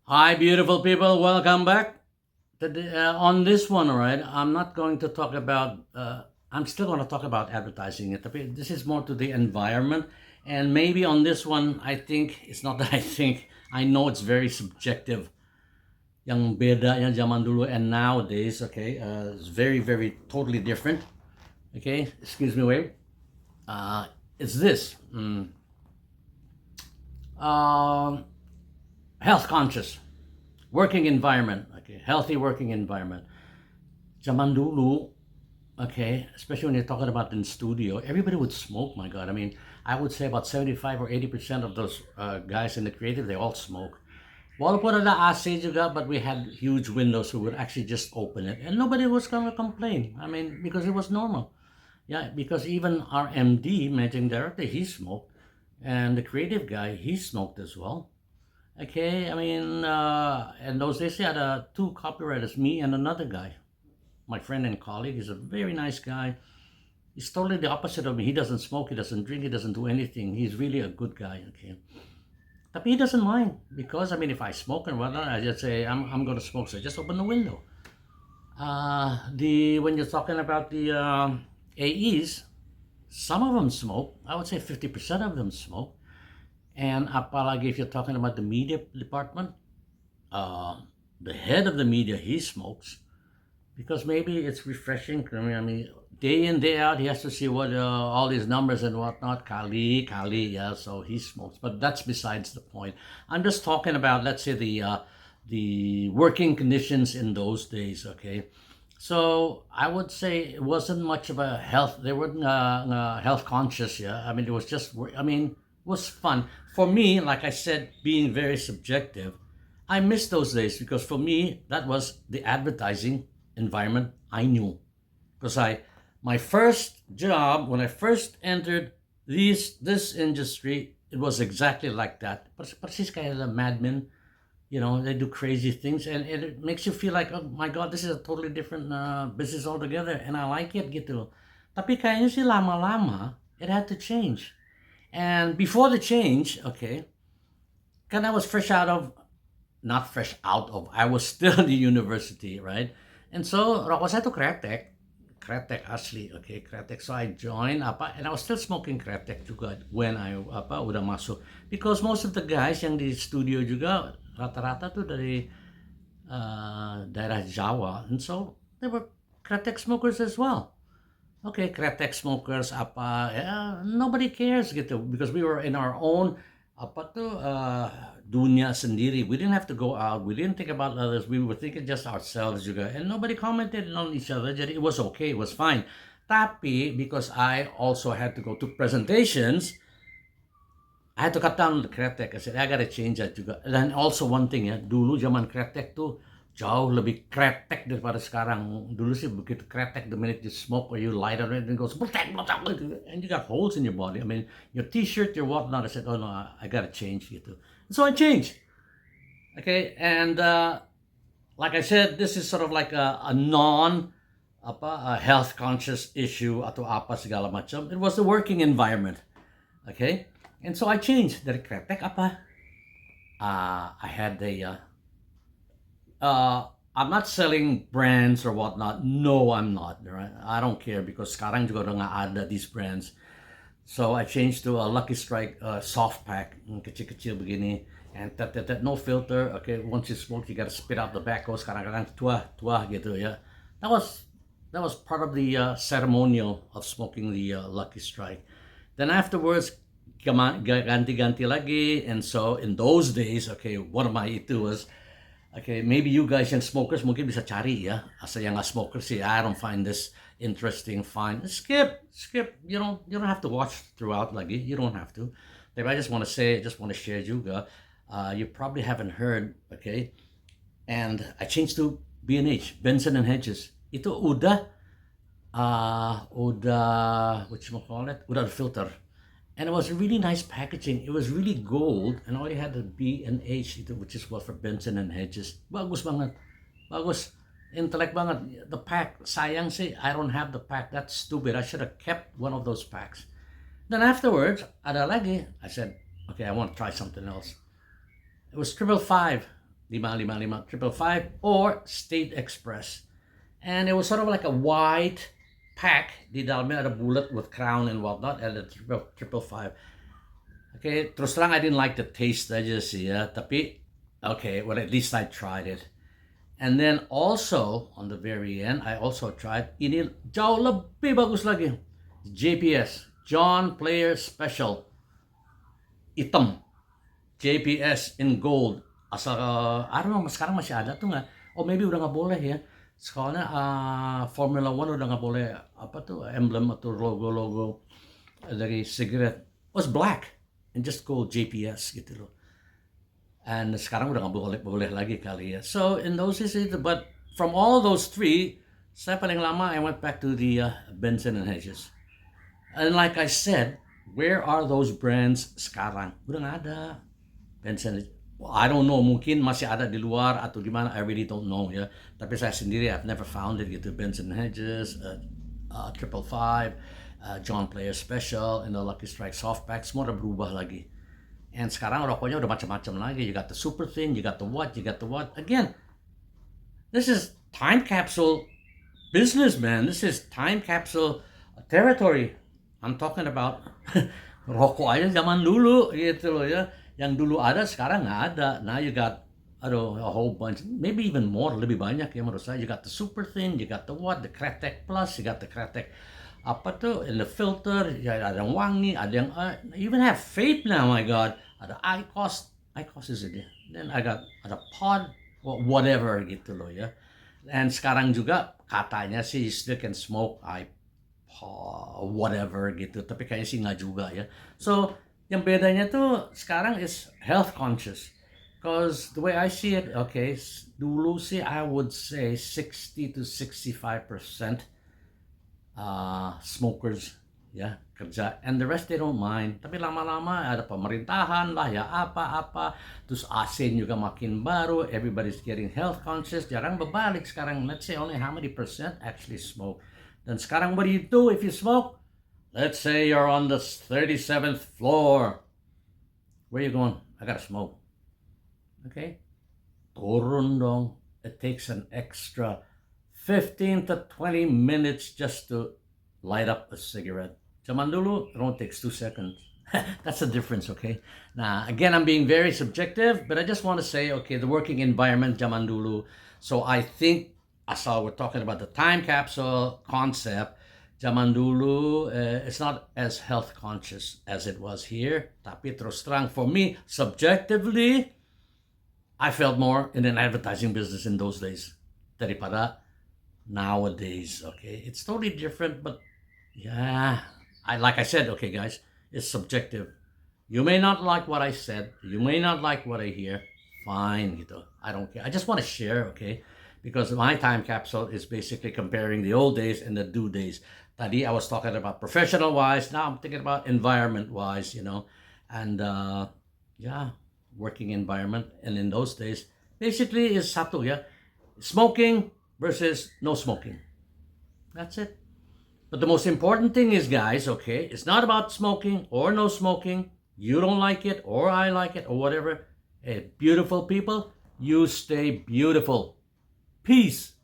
Hi, beautiful people. Welcome back. On this one, all right, I'm not going to talk about, I'm still going to talk about advertising. Tapi this is more to the environment. And maybe on this one, I think, it's not that I think, I know it's very subjective. Yang beda yang zaman dulu and nowadays, okay, it's very, very totally different. Okay, excuse me, wait. It's this. Um, Health conscious working environment. Okay, healthy working environment. Zaman dulu, okay, especially when you're talking about in studio, everybody would smoke. My God, I mean, I would say about 75 or 80% of those guys in the creative, they all smoke. Walaupun ada AC juga, but we had huge windows who would actually just open it, and nobody was gonna complain. I mean, because it was normal. Yeah, because even our MD, managing director, he smoked, and the creative guy, he smoked as well. Okay, I mean, in those days, he had two copywriters, me and another guy, my friend and colleague. He's a very nice guy. He's totally the opposite of me. He doesn't smoke, he doesn't drink, he doesn't do anything. He's really a good guy, okay? But he doesn't mind because, I mean, if I smoke and whatnot, I just say, I'm going to smoke, so just open the window. When you're talking about the AEs, some of them smoke. I would say 50% of them smoke. And apalagi if you're talking about the media department, uh, the head of the media, he smokes because maybe it's refreshing. I mean, day in day out, he has to see what all these numbers and whatnot. Kali, yeah. So he smokes, but that's besides the point. I'm just talking about, let's say, the working conditions in those days. Okay, so I would say it wasn't much of a health. They weren't health conscious. Yeah, I mean, it was just. I mean, it was fun for me. Like I said, being very subjective, I miss those days because for me that was the advertising environment I knew. Because my first job when I first entered this industry, it was exactly like that. Persis kayak the madmen, they do crazy things, and it makes you feel like, oh my God, this is a totally different business altogether, and I like it gitu. Tapi kayaknya sih lama-lama it had to change. And before the change, okay, kan I was fresh out of, not fresh out of, I was still in the university, right? And so, ako saya to Kretek asli, okay, Kretek. So I joined, and I was still smoking Kretek juga when I, udah masuk. Because most of the guys yang di studio juga, rata-rata tuh dari daerah Jawa. And so, they were Kretek smokers as well. Okay, Kretek smokers, nobody cares gitu. Because we were in our own, dunia sendiri. We didn't have to go out. We didn't think about others. We were thinking just ourselves juga. And nobody commented on each other. Jadi it was okay. It was fine. Tapi because I also had to go to presentations, I had to cut down the kretek. I said, I gotta change that juga. And also one thing ya, dulu zaman kretek tuh jauh lebih kretek daripada sekarang. Dulu sih begitu kretek, the minute you smoke or you light on it, and it goes, and you got holes in your body. I mean, your t-shirt, your whatnot. I said, oh no, I gotta change gitu. And so I changed. Okay, and like I said, this is sort of like a non a health conscious issue atau apa segala macam. It was the working environment. Okay, and so I changed dari kretek apa. I had I'm not selling brands or whatnot. No, I'm not. Right? I don't care because sekarang juga udah nggak ada these brands. So I changed to a Lucky Strike soft pack, kecil-kecil begini, and no filter. Okay, once you smoke, you gotta spit out the tobacco. Kadang-kadang tuah gitu ya. That was that was part of the ceremonial of smoking the Lucky Strike. Then afterwards, ganti-ganti lagi, and so in those days, okay, one of my itu was, okay, maybe you guys yang smokers mungkin bisa cari ya. Asa yang nggak smokers sih, I don't find this interesting. Fine, skip. You don't have to watch throughout lagi. You don't have to. But I just want to say, just want to share juga. You probably haven't heard, okay? And I changed to B&H, Benson and Hedges. Itu udah what you call it? Udah filter. And it was really nice packaging. It was really gold, and all you had the B and H, which is what for Benson and Hedges. Bagus banget, bagus, intellect banget. The pack, sayang sih, I don't have the pack. That's stupid. I should have kept one of those packs. Then afterwards, ada lagi. I said, okay, I want to try something else. It was 555, 555 555 or State Express. And it was sort of like a white pack. Di dalamnya ada bullet with crown and whatnot, and the 555. Okay, terus terang I didn't like the taste aja sih ya. Tapi, okay, well at least I tried it. And then also, on the very end, I also tried, ini jauh lebih bagus lagi. JPS, John Player Special. Hitam. JPS in gold. Asal, I don't know, sekarang masih ada tuh nggak? Oh, maybe udah nggak boleh ya. Soalnya Formula One udah nggak boleh, apa tuh, emblem atau logo-logo dari cigarette. It was black and just gold JPS gitu loh. And sekarang udah nggak boleh lagi kali ya. So in those days, but from all those three, saya paling lama I went back to the Benson and Hedges. And like I said, where are those brands sekarang? Udah nggak ada. Benson, well, I don't know, mungkin masih ada di luar atau gimana, I really don't know ya. Tapi saya sendiri, I've never found it gitu. Benson and Hedges, 555, John Player Special, and the Lucky Strike Softpack, semua udah berubah lagi. And sekarang rokoknya udah macam-macam lagi. You got the super thin, you got the what, you got the what. Again, this is time capsule business, man. This is time capsule territory. I'm talking about rokok aja zaman dulu gitu loh ya. Yang dulu ada sekarang nggak ada. Now you got a whole bunch, maybe even more, lebih banyak ya menurut saya. You got the super thin, you got the what, the Kretek Plus, you got the Kretek apa tuh, in the filter, ya ada yang wangi, ada yang you even have vape now, my God. Ada IQOS is it? Then I got ada pod, whatever gitu loh ya. And sekarang juga katanya sih you still can smoke whatever gitu, tapi kayaknya sih nggak juga ya. So yang bedanya tuh sekarang is health conscious. Because the way I see it, okay, dulu sih I would say 60 to 65% smokers ya kerja, and the rest they don't mind. Tapi lama-lama ada pemerintahan lah ya, apa-apa, terus asin juga makin baru, everybody's getting health conscious, jarang berbalik sekarang. Let's say only how many percent actually smoke. Dan sekarang what do you do if you smoke? Let's say you're on the 37th floor. Where are you going? I gotta smoke. Okay? Turun dong. It takes an extra 15 to 20 minutes just to light up a cigarette. Zaman dulu, it only takes 2 seconds. That's the difference, okay? Now, again, I'm being very subjective, but I just want to say, okay, the working environment, zaman dulu. So I think, asal we're talking about the time capsule concept, zaman dulu, it's not as health conscious as it was here. Tapi terus terang, for me, subjectively, I felt more in an advertising business in those days daripada nowadays. Okay, it's totally different, but yeah, like I said, okay, guys, it's subjective. You may not like what I said. You may not like what I hear. Fine, gitu. I don't care. I just want to share, okay? Because my time capsule is basically comparing the old days and the new days. Tadi I was talking about professional-wise. Now I'm thinking about environment-wise, you know. And yeah, working environment. And in those days, basically is satu, yeah. Smoking versus no smoking. That's it. But the most important thing is, guys, okay, it's not about smoking or no smoking. You don't like it or I like it or whatever. Hey, beautiful people, you stay beautiful. Peace.